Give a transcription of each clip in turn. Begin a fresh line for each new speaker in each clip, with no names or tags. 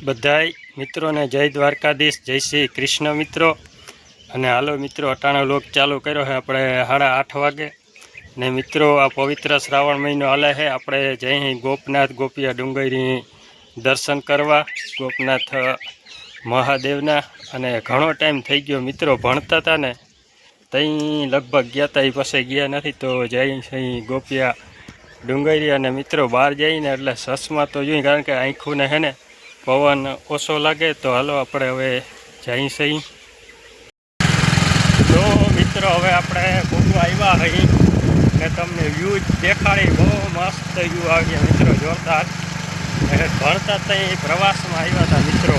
બધાય મિત્રોને જય દ્વારકાધીશ, જય શ્રી કૃષ્ણ મિત્રો। અને હાલો મિત્રો, અટાણો લોક ચાલુ કર્યો છે આપણે 8:30 વાગે ને મિત્રો આ પવિત્ર શ્રાવણ મહિનો હાલે છે। આપણે જઈ ગોપનાથ ગોપિયા ડુંગરી દર્શન કરવા ગોપનાથ મહાદેવના। અને ઘણો ટાઈમ થઈ ગયો મિત્રો, ભણતા હતા ને તઈ લગભગ ગયા હતા, એ પછી ગયા નથી। તો જઈ ગોપિયા ડુંગરી અને મિત્રો બહાર જઈને એટલે સસમાં તો જોઈ, કારણ કે આંખોને હે ને પવન ઓછો લાગે। તો હાલો આપણે હવે જઈ સહી। તો મિત્રો હવે આપણે ભૂગવા આવ્યા અહીં કે તમને વ્યૂ દેખાડી, બહુ મસ્ત વ્યૂ આવી મિત્રો, જોરદાર। ભણતા ત્યાં પ્રવાસમાં આવ્યા હતા મિત્રો।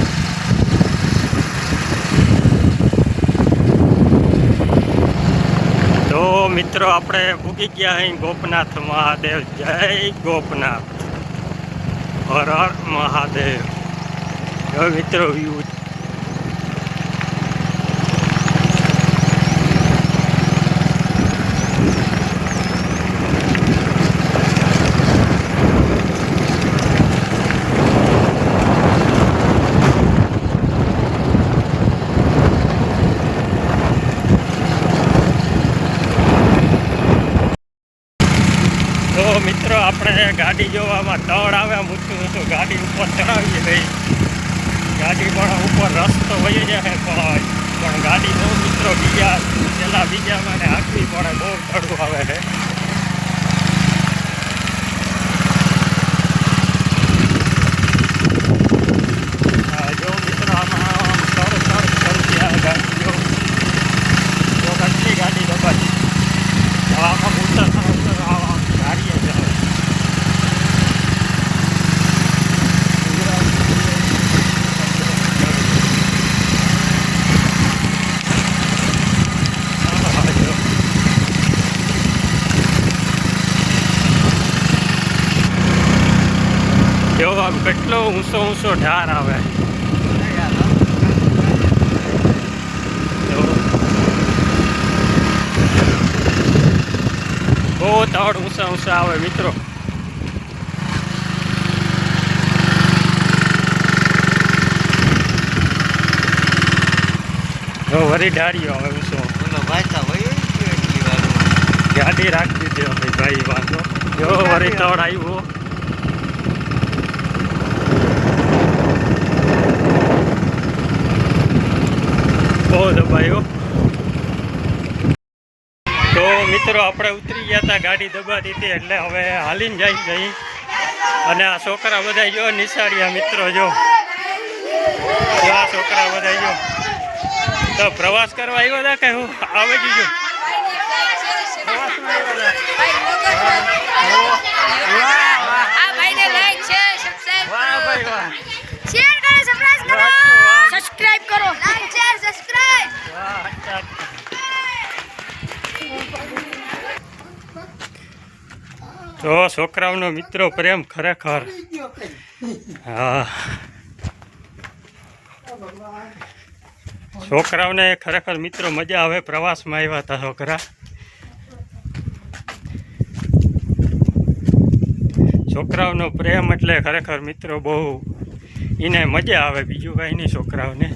તો મિત્રો આપણે ભૂગી ગયા અહીં ગોપનાથ મહાદેવ, જય ગોપનાથ, હર હર મહાદેવ। જો મિત્રો વ્યૂ મિત્રો આપણે ગાડી જોવામાં તળ આવે, ઊંચું ઊંચું ગાડી ઉપર ચડાવીએ ભાઈ, ગાડી પણ ઉપર રસ્તો વહી જાય પણ ગાડી બહુ મિત્રો બીજામાં ને હાંકવી પડે, બહુ તળું આવે છે। જો મિત્રો આમાં તળ કરી આવે ગાડી, જો કેટલી ગાડી દબાઈ આમાં ઉતર ગાડીએ જાય। જો આમ કેટલો ઊંચો ઊંચો ઢાર આવે, બહુ તળ ઊંચા ઊંચા આવે મિત્રો। જો વરી ઢારીઓ આવે ઊંચો, ગાડી રાખી દીધી ભાઈ વાંધો। જો વરી તળ આવ્યો, બહુ દબાયો। તો મિત્રો આપણે ઉતરી ગયા હતા, ગાડી દબાતી હતી એટલે હવે હાલીને જઈ। અને આ છોકરા બધા જો નિશાળિયા મિત્રો, જો આ છોકરા બધા જો તો પ્રવાસ કરવા આવ્યા હતા કે હું આવે ગયો તો છોકરાઓનો મિત્રો પ્રેમ ખરેખર, હા છોકરાઓને ખરેખર મિત્રો મજા આવે, પ્રવાસમાં આવ્યા હતા છોકરા। છોકરાઓનો પ્રેમ એટલે ખરેખર મિત્રો બહુ એને મજા આવે, બીજું કાંઈ નહીં છોકરાઓને।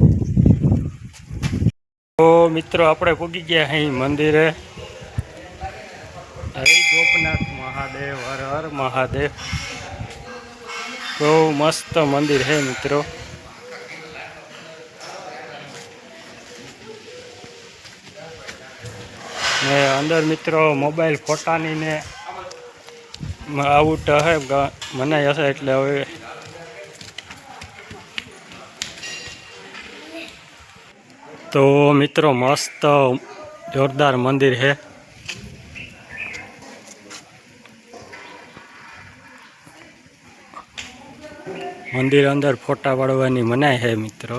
તો મિત્રો આપણે પૂગી ગયા અહીં મંદિરે, ગોપનાથ મહાદેવ, હર હર મહાદેવ। બહુ મસ્ત મંદિર છે મિત્રો। ને અંદર મિત્રો મોબાઈલ ફોટાની ને આઉટ હે મનાઈ હશે, એટલે હવે તો મિત્રો મસ્ત જોરદાર મંદિર છે। મંદિર અંદર ફોટા પાડવાની મનાઈ છે મિત્રો।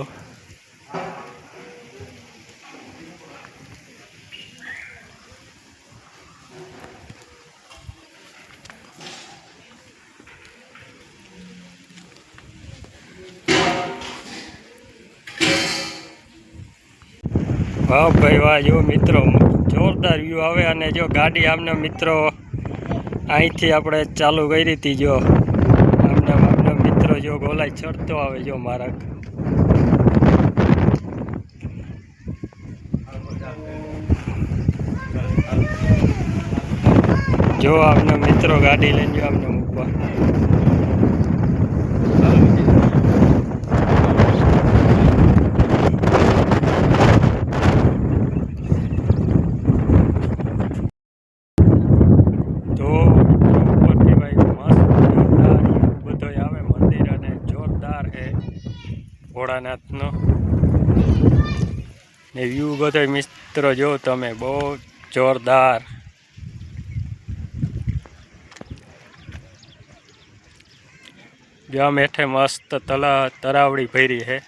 વાહ ભાઈ વાહ, જો મિત્રો જોરદાર વ્યૂ આવે। અને જો ગાડી આમને મિત્રો અહીંથી આપણે ચાલુ કરી હતી, જો આમને મિત્રો જો ઓલાય ચડતો આવે જો મારા જો આપનો મિત્રો ગાડી લઈને જો આપને મૂકવા તો ઉપરથી ભાઈ મસ્ત જોરદાર બધો આવે મંદિર અને જોરદાર હે ભોળાનાથનો ને વ્યૂ બધો મિત્રો જો તમે બહુ જોરદાર ગામ હેઠે મસ્ત તરાવડી ભરી હે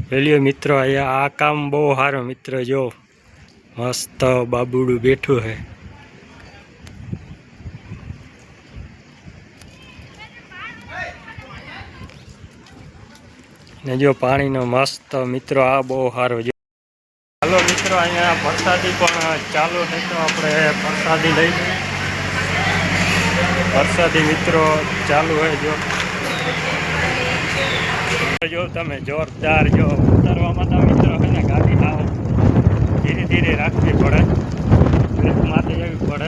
પેલીઓ મિત્રો અહીંયા આ કામ બહુ સારું મિત્ર જો મસ્ત બાબુડું બેઠું હે ને જો પાણીનો મસ્ત મિત્રો આ બહુ સારો જો હાલો મિત્રો અહીંયા પ્રસાદી પણ ચાલુ છે તો આપણે પ્રસાદી લઈ પ્રસાદી મિત્રો ચાલુ હોય જો તમે જોરદાર જો ઉતરવામાં તો મિત્રો છે ને ગાડી આવ ધીરે ધીરે રાખવી પડે બ્રેક માથે જવી પડે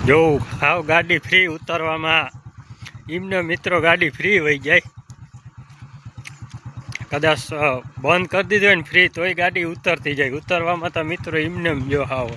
જો હાવ ગાડી ફ્રી ઉતરવામાં એમને મિત્રો ગાડી ફ્રી હોઈ જાય કદાચ બંધ કરી દીધું હોય ને ફ્રી તોય ગાડી ઉતરતી જાય ઉતરવામાં તો મિત્રો એમને જો હાવ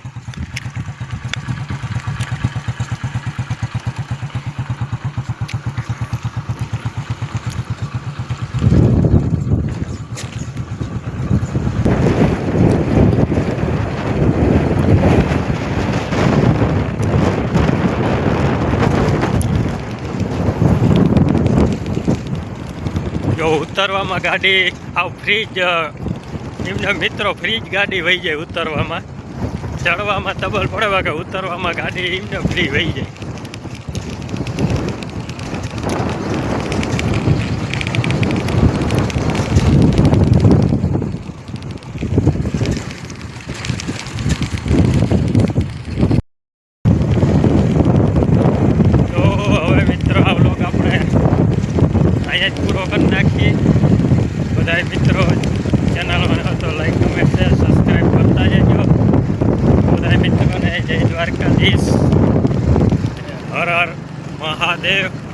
જો ઉતરવામાં ગાડી આવ ફ્રીજ એમને મિત્રો ફ્રીજ ગાડી વહી જાય ઉતરવામાં ચડવામાં તબલ પડવા કે ઉતરવામાં ગાડી એમને ફ્રી વહી જાય તો હવે મિત્રો આ વ્લોગ આપણે અહીંયા જ પૂરો કરી નાખીએ બધા મિત્રો ચેનલમાં તો લાઈક કમેન્ટ શેર સબસ્ક્રાઈબ કરતા જજો બધા મિત્રોને જય દ્વારકાધીશ હર હર મહાદેવ